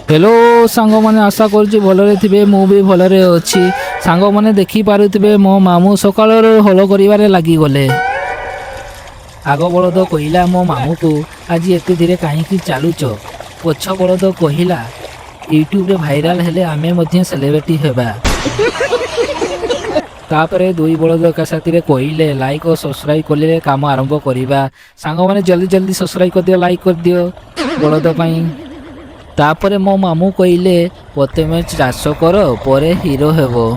Hello सांग मैंने आशा करुच्ची भलरे थे मु भी भलरे अच्छी सांग मैंने देखी पारुथिबे मो मामू सकाल हल कर लगिगले। आग बलद कहला मो मामू को आज एते धीरे कहीं चलुच। पछ बलद कहला यूट्यूब रे भाइराल हेले आमे मध्य सेलिब्रिटी हेबा। तापरे दुई बलद का साथी कहले लाइक और सब्सक्राइब कले काम आरंभ करवा। सांग मैंने जल्दी जल्दी सब्सक्राइब कर दियो लाइक कर दियो बलद पाई। तापरे मो मामू कहले प्रथमे चाष कर परे हिरो हेबो।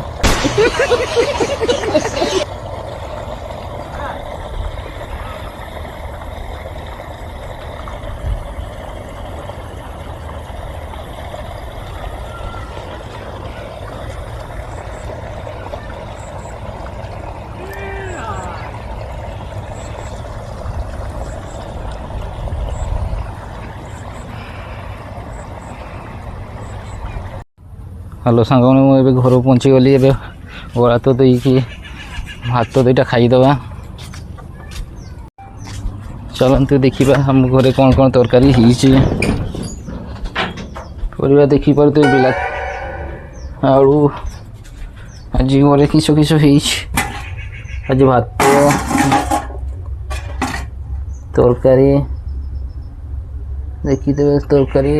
हेलो सांग मैंने घर पहुँची गली गला तो देकी भात दुईटा खाईदबा। चलते देखा हम घरे कौन कौन तरकारी परिवा देखी पारे बिला आलू आज घरे किस किस आज भात तरकारी देखीदे तरकारी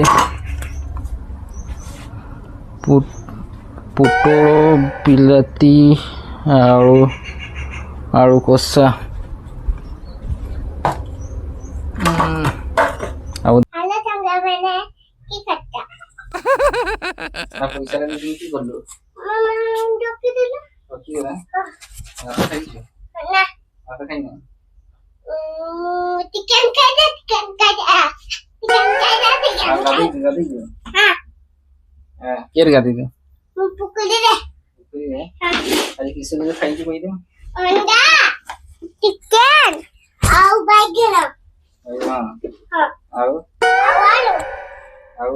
पुटल बिलाती आलू आलू कषा पैसा की करलु केर गादी दे आज किस ने खाई की कोई दे अंडा चिकन आउ बैगन हां आउ आउ